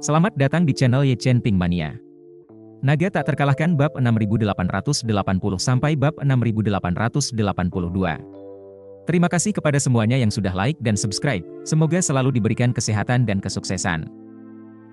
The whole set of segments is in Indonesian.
Selamat datang di channel Ye Chen Ping Mania. Naga tak terkalahkan bab 6880 sampai bab 6882. Terima kasih kepada semuanya yang sudah like dan subscribe. Semoga selalu diberikan kesehatan dan kesuksesan.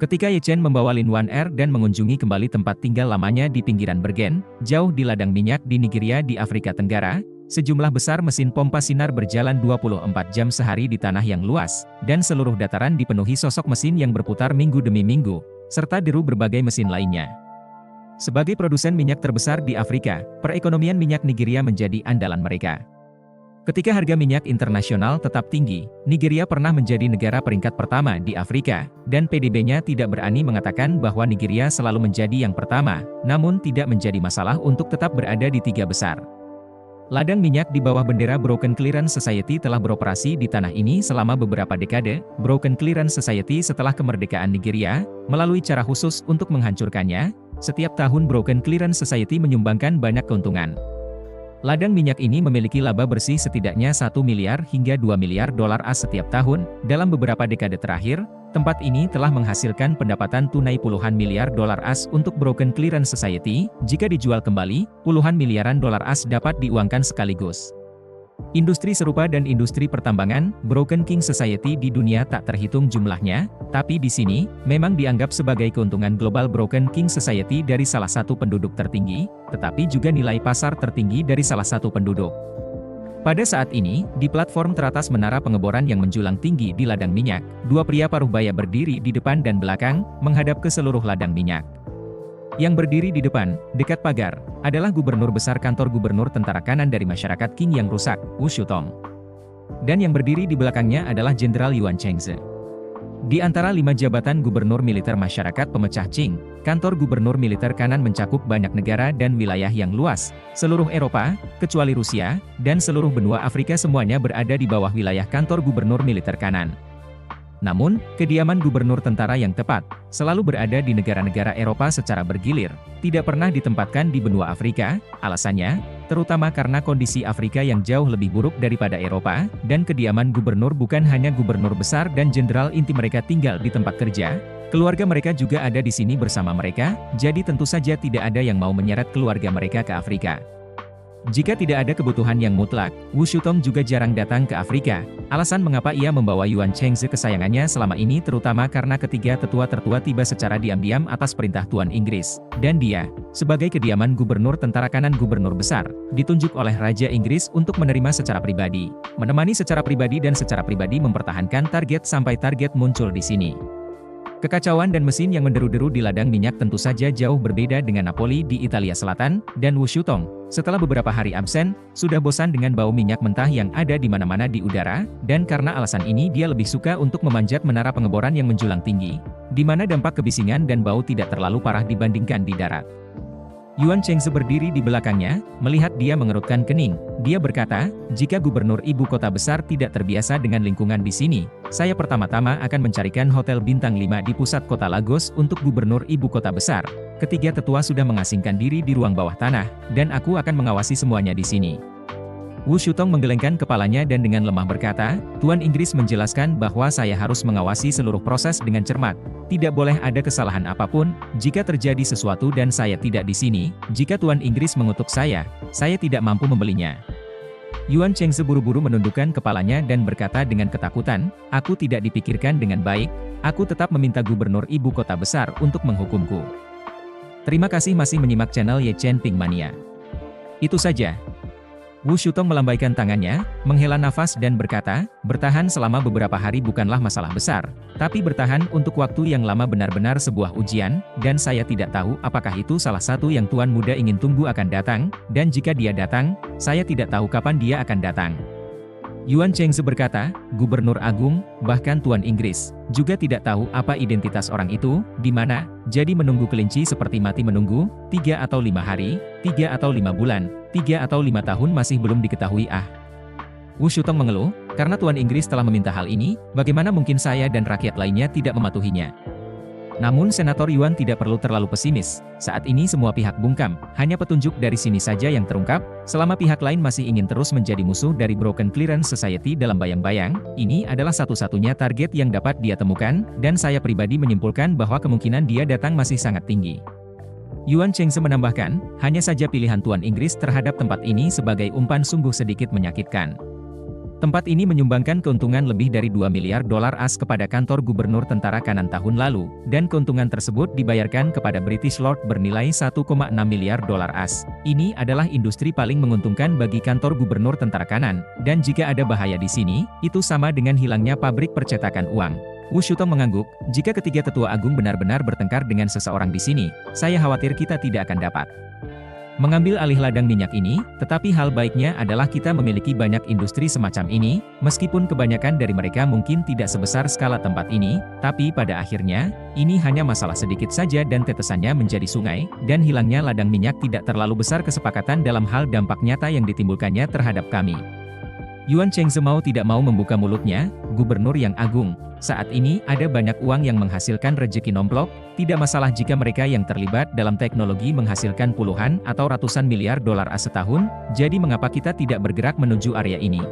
Ketika Ye Chen membawa Lin Wan Er dan mengunjungi kembali tempat tinggal lamanya di pinggiran Bergen, jauh di ladang minyak di Nigeria di Afrika Tenggara, sejumlah besar mesin pompa sinar berjalan 24 jam sehari di tanah yang luas, dan seluruh dataran dipenuhi sosok mesin yang berputar minggu demi minggu, serta deru berbagai mesin lainnya. Sebagai produsen minyak terbesar di Afrika, perekonomian minyak Nigeria menjadi andalan mereka. Ketika harga minyak internasional tetap tinggi, Nigeria pernah menjadi negara peringkat pertama di Afrika, dan PDB-nya tidak berani mengatakan bahwa Nigeria selalu menjadi yang pertama, namun tidak menjadi masalah untuk tetap berada di tiga besar. Ladang minyak di bawah bendera Broken Clearance Society telah beroperasi di tanah ini selama beberapa dekade. Broken Clearance Society setelah kemerdekaan Nigeria, melalui cara khusus untuk menghancurkannya, setiap tahun Broken Clearance Society menyumbangkan banyak keuntungan. Ladang minyak ini memiliki laba bersih setidaknya 1 miliar hingga 2 miliar dolar AS setiap tahun. Dalam beberapa dekade terakhir, tempat ini telah menghasilkan pendapatan tunai puluhan miliar dolar AS untuk Broken Clearance Society. Jika dijual kembali, puluhan miliaran dolar AS dapat diuangkan sekaligus. Industri serupa dan industri pertambangan, Broken King Society di dunia tak terhitung jumlahnya, tapi di sini, memang dianggap sebagai keuntungan global Broken King Society dari salah satu penduduk tertinggi, tetapi juga nilai pasar tertinggi dari salah satu penduduk. Pada saat ini, di platform teratas menara pengeboran yang menjulang tinggi di ladang minyak, dua pria paruh baya berdiri di depan dan belakang, menghadap ke seluruh ladang minyak. Yang berdiri di depan, dekat pagar, adalah Gubernur Besar Kantor Gubernur Tentara Kanan dari Masyarakat Qing yang rusak, Wu Shutong. Dan yang berdiri di belakangnya adalah Jenderal Yuan Chengze. Di antara 5 jabatan Gubernur Militer Masyarakat Pemecah Qing, Kantor Gubernur Militer Kanan mencakup banyak negara dan wilayah yang luas, seluruh Eropa, kecuali Rusia, dan seluruh benua Afrika semuanya berada di bawah wilayah Kantor Gubernur Militer Kanan. Namun, kediaman gubernur tentara yang tepat, selalu berada di negara-negara Eropa secara bergilir, tidak pernah ditempatkan di benua Afrika. Alasannya, terutama karena kondisi Afrika yang jauh lebih buruk daripada Eropa, dan kediaman gubernur bukan hanya gubernur besar dan jenderal inti mereka tinggal di tempat kerja, keluarga mereka juga ada di sini bersama mereka, jadi tentu saja tidak ada yang mau menyeret keluarga mereka ke Afrika. Jika tidak ada kebutuhan yang mutlak, Wu Shutong juga jarang datang ke Afrika. Alasan mengapa ia membawa Yuan Chengze kesayangannya selama ini terutama karena ketiga tetua tertua tiba secara diam-diam atas perintah Tuan Inggris, dan dia, sebagai kediaman Gubernur Tentara Kanan Gubernur Besar, ditunjuk oleh Raja Inggris untuk menerima secara pribadi, menemani secara pribadi dan secara pribadi mempertahankan target sampai target muncul di sini. Kekacauan dan mesin yang menderu-deru di ladang minyak tentu saja jauh berbeda dengan Napoli di Italia Selatan, dan Wu Shutong, setelah beberapa hari absen, sudah bosan dengan bau minyak mentah yang ada di mana-mana di udara, dan karena alasan ini dia lebih suka untuk memanjat menara pengeboran yang menjulang tinggi, di mana dampak kebisingan dan bau tidak terlalu parah dibandingkan di darat. Yuan Chengze berdiri di belakangnya, melihat dia mengerutkan kening. Dia berkata, jika gubernur ibu kota besar tidak terbiasa dengan lingkungan di sini, saya pertama-tama akan mencarikan hotel bintang 5 di pusat kota Lagos untuk gubernur ibu kota besar. Ketiga tetua sudah mengasingkan diri di ruang bawah tanah, dan aku akan mengawasi semuanya di sini. Wu Shutong menggelengkan kepalanya dan dengan lemah berkata, Tuan Inggris menjelaskan bahwa saya harus mengawasi seluruh proses dengan cermat. Tidak boleh ada kesalahan apapun. Jika terjadi sesuatu dan saya tidak di sini, jika Tuan Inggris mengutuk saya tidak mampu membelinya. Yuan Chengze buru-buru menundukkan kepalanya dan berkata dengan ketakutan, aku tidak dipikirkan dengan baik, aku tetap meminta gubernur ibu kota besar untuk menghukumku. Terima kasih masih menyimak channel Ye Chen Ping Mania. Itu saja. Wu Shutong melambaikan tangannya, menghela nafas dan berkata, bertahan selama beberapa hari bukanlah masalah besar, tapi bertahan untuk waktu yang lama benar-benar sebuah ujian, dan saya tidak tahu apakah itu salah satu yang Tuan Muda ingin tunggu akan datang, dan jika dia datang, saya tidak tahu kapan dia akan datang. Yuan Chengze berkata, Gubernur Agung, bahkan Tuan Inggris, juga tidak tahu apa identitas orang itu, di mana, jadi menunggu kelinci seperti mati menunggu, 3 atau 5 hari, 3 atau 5 bulan, 3 atau 5 tahun masih belum diketahui. Wu Shutong mengeluh, karena Tuan Inggris telah meminta hal ini, bagaimana mungkin saya dan rakyat lainnya tidak mematuhinya. Namun Senator Yuan tidak perlu terlalu pesimis, saat ini semua pihak bungkam, hanya petunjuk dari sini saja yang terungkap, selama pihak lain masih ingin terus menjadi musuh dari Broken Clearance Society dalam bayang-bayang, ini adalah satu-satunya target yang dapat dia temukan, dan saya pribadi menyimpulkan bahwa kemungkinan dia datang masih sangat tinggi. Yuan Chengse menambahkan, hanya saja pilihan Tuan Inggris terhadap tempat ini sebagai umpan sungguh sedikit menyakitkan. Tempat ini menyumbangkan keuntungan lebih dari 2 miliar dolar AS kepada kantor gubernur tentara kanan tahun lalu, dan keuntungan tersebut dibayarkan kepada British Lord bernilai 1,6 miliar dolar AS. Ini adalah industri paling menguntungkan bagi kantor gubernur tentara kanan, dan jika ada bahaya di sini, itu sama dengan hilangnya pabrik percetakan uang. Wu Shutong mengangguk, jika ketiga tetua agung benar-benar bertengkar dengan seseorang di sini, saya khawatir kita tidak akan dapat mengambil alih ladang minyak ini, tetapi hal baiknya adalah kita memiliki banyak industri semacam ini, meskipun kebanyakan dari mereka mungkin tidak sebesar skala tempat ini, tapi pada akhirnya, ini hanya masalah sedikit saja dan tetesannya menjadi sungai, dan hilangnya ladang minyak tidak terlalu besar kesepakatan dalam hal dampak nyata yang ditimbulkannya terhadap kami. Yuan Chengse mau tidak mau membuka mulutnya, gubernur yang agung. Saat ini ada banyak uang yang menghasilkan rejeki nomplok, tidak masalah jika mereka yang terlibat dalam teknologi menghasilkan puluhan atau ratusan miliar dolar AS setahun, jadi mengapa kita tidak bergerak menuju area ini?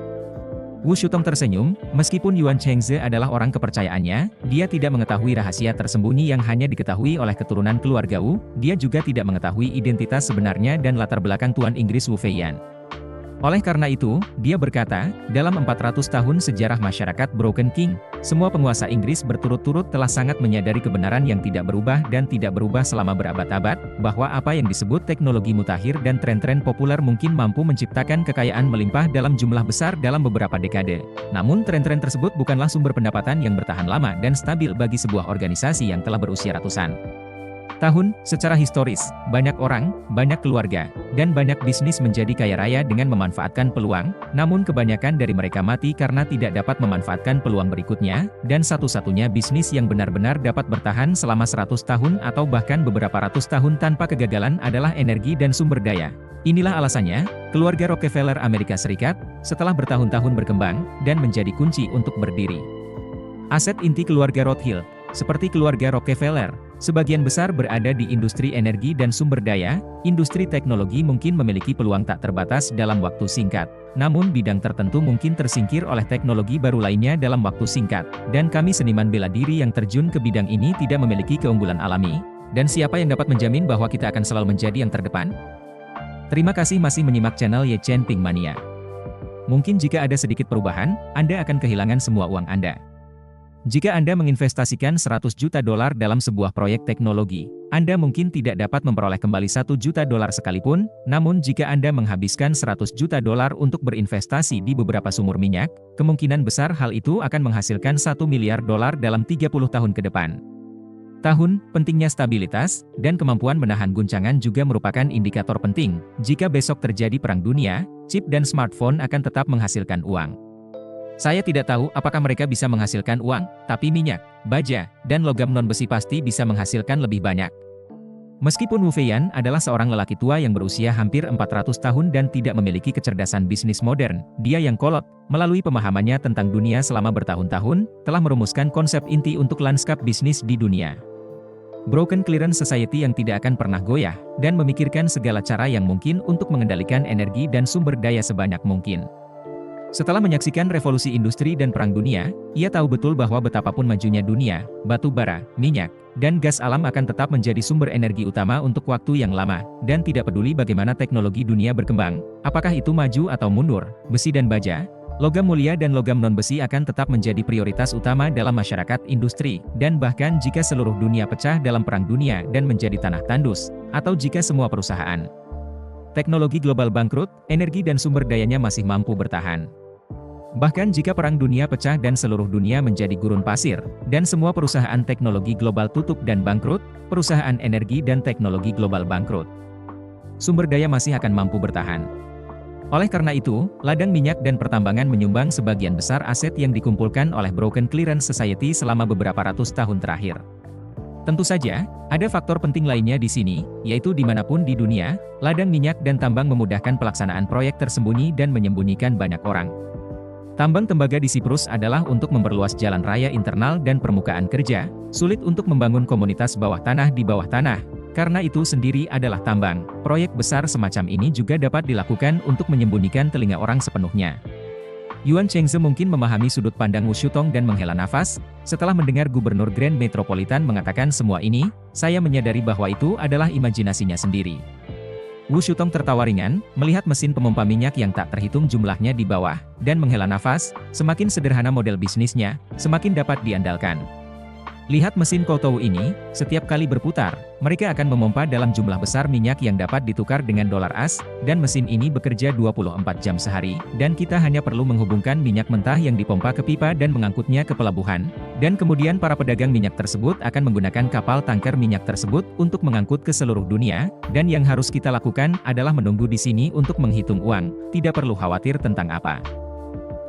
Wu Shutong tersenyum, meskipun Yuan Chengse adalah orang kepercayaannya, dia tidak mengetahui rahasia tersembunyi yang hanya diketahui oleh keturunan keluarga Wu, dia juga tidak mengetahui identitas sebenarnya dan latar belakang Tuan Inggris Wu Feiyan. Oleh karena itu, dia berkata, dalam 400 tahun sejarah masyarakat Broken King, semua penguasa Inggris berturut-turut telah sangat menyadari kebenaran yang tidak berubah dan tidak berubah selama berabad-abad, bahwa apa yang disebut teknologi mutakhir dan tren-tren populer mungkin mampu menciptakan kekayaan melimpah dalam jumlah besar dalam beberapa dekade. Namun tren-tren tersebut bukanlah sumber pendapatan yang bertahan lama dan stabil bagi sebuah organisasi yang telah berusia ratusan tahun. Secara historis, banyak orang, banyak keluarga, dan banyak bisnis menjadi kaya raya dengan memanfaatkan peluang, namun kebanyakan dari mereka mati karena tidak dapat memanfaatkan peluang berikutnya, dan satu-satunya bisnis yang benar-benar dapat bertahan selama 100 tahun atau bahkan beberapa ratus tahun tanpa kegagalan adalah energi dan sumber daya. Inilah alasannya, keluarga Rockefeller Amerika Serikat, setelah bertahun-tahun berkembang, dan menjadi kunci untuk berdiri. Aset inti keluarga Rothschild, seperti keluarga Rockefeller, sebagian besar berada di industri energi dan sumber daya. Industri teknologi mungkin memiliki peluang tak terbatas dalam waktu singkat, namun bidang tertentu mungkin tersingkir oleh teknologi baru lainnya dalam waktu singkat, dan kami seniman bela diri yang terjun ke bidang ini tidak memiliki keunggulan alami. Dan siapa yang dapat menjamin bahwa kita akan selalu menjadi yang terdepan? Terima kasih masih menyimak channel Ye Chen Ping Mania. Mungkin jika ada sedikit perubahan, Anda akan kehilangan semua uang Anda. Jika Anda menginvestasikan 100 juta dolar dalam sebuah proyek teknologi, Anda mungkin tidak dapat memperoleh kembali 1 juta dolar sekalipun, namun jika Anda menghabiskan 100 juta dolar untuk berinvestasi di beberapa sumur minyak, kemungkinan besar hal itu akan menghasilkan 1 miliar dolar dalam 30 tahun ke depan. Pentingnya stabilitas, dan kemampuan menahan guncangan juga merupakan indikator penting. Jika besok terjadi perang dunia, chip dan smartphone akan tetap menghasilkan uang. Saya tidak tahu apakah mereka bisa menghasilkan uang, tapi minyak, baja, dan logam non-besi pasti bisa menghasilkan lebih banyak. Meskipun Wu Feiyan adalah seorang lelaki tua yang berusia hampir 400 tahun dan tidak memiliki kecerdasan bisnis modern, dia yang kolot, melalui pemahamannya tentang dunia selama bertahun-tahun, telah merumuskan konsep inti untuk lanskap bisnis di dunia. Broken Clearance Society yang tidak akan pernah goyah, dan memikirkan segala cara yang mungkin untuk mengendalikan energi dan sumber daya sebanyak mungkin. Setelah menyaksikan revolusi industri dan perang dunia, ia tahu betul bahwa betapapun majunya dunia, batu bara, minyak, dan gas alam akan tetap menjadi sumber energi utama untuk waktu yang lama, dan tidak peduli bagaimana teknologi dunia berkembang, apakah itu maju atau mundur, besi dan baja, logam mulia dan logam non-besi akan tetap menjadi prioritas utama dalam masyarakat industri, dan bahkan jika seluruh dunia pecah dalam perang dunia dan menjadi tanah tandus, atau jika semua perusahaan teknologi global bangkrut, energi dan sumber dayanya masih mampu bertahan. Bahkan jika perang dunia pecah dan seluruh dunia menjadi gurun pasir, dan semua perusahaan teknologi global tutup dan bangkrut, perusahaan energi dan teknologi global bangkrut, sumber daya masih akan mampu bertahan. Oleh karena itu, ladang minyak dan pertambangan menyumbang sebagian besar aset yang dikumpulkan oleh Broken Clearance Society selama beberapa ratus tahun terakhir. Tentu saja, ada faktor penting lainnya di sini, yaitu dimanapun di dunia, ladang minyak dan tambang memudahkan pelaksanaan proyek tersembunyi dan menyembunyikan banyak orang. Tambang tembaga di Siprus adalah untuk memperluas jalan raya internal dan permukaan kerja, Sulit untuk membangun komunitas bawah tanah di bawah tanah, karena itu sendiri adalah tambang. Proyek besar semacam ini juga dapat dilakukan untuk menyembunyikan telinga orang sepenuhnya. Yuan Chengze mungkin memahami sudut pandang Wu Shutong dan menghela nafas. Setelah mendengar Gubernur Grand Metropolitan mengatakan semua ini, saya menyadari bahwa itu adalah imajinasinya sendiri. Wu Shutong tertawa ringan, melihat mesin pemompa minyak yang tak terhitung jumlahnya di bawah, dan menghela nafas. Semakin sederhana model bisnisnya, semakin dapat diandalkan. Lihat mesin Koutou ini, setiap kali berputar, mereka akan memompa dalam jumlah besar minyak yang dapat ditukar dengan dolar as, dan mesin ini bekerja 24 jam sehari, dan kita hanya perlu menghubungkan minyak mentah yang dipompa ke pipa dan mengangkutnya ke pelabuhan, dan kemudian para pedagang minyak tersebut akan menggunakan kapal tanker minyak tersebut untuk mengangkut ke seluruh dunia, dan yang harus kita lakukan adalah menunggu di sini untuk menghitung uang, tidak perlu khawatir tentang apa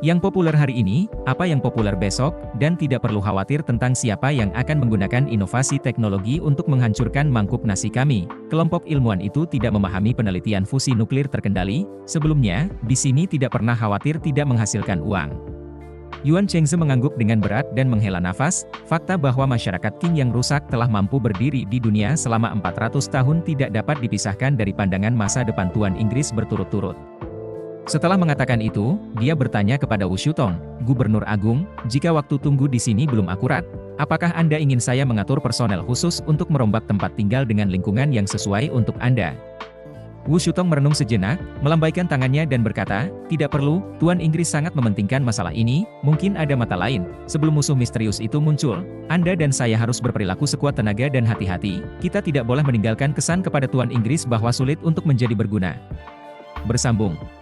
yang populer hari ini, apa yang populer besok, dan tidak perlu khawatir tentang siapa yang akan menggunakan inovasi teknologi untuk menghancurkan mangkuk nasi kami. Kelompok ilmuwan itu tidak memahami penelitian fusi nuklir terkendali. Sebelumnya, di sini tidak pernah khawatir tidak menghasilkan uang. Yuan Chengze mengangguk dengan berat dan menghela nafas. Fakta bahwa masyarakat Qing yang rusak telah mampu berdiri di dunia selama 400 tahun tidak dapat dipisahkan dari pandangan masa depan Tuan Inggris berturut-turut. Setelah mengatakan itu, dia bertanya kepada Wu Shutong, Gubernur Agung, jika waktu tunggu di sini belum akurat, apakah Anda ingin saya mengatur personel khusus untuk merombak tempat tinggal dengan lingkungan yang sesuai untuk Anda? Wu Shutong merenung sejenak, melambaikan tangannya dan berkata, tidak perlu, Tuan Inggris sangat mementingkan masalah ini, mungkin ada mata lain. Sebelum musuh misterius itu muncul, Anda dan saya harus berperilaku sekuat tenaga dan hati-hati. Kita tidak boleh meninggalkan kesan kepada Tuan Inggris bahwa sulit untuk menjadi berguna. Bersambung.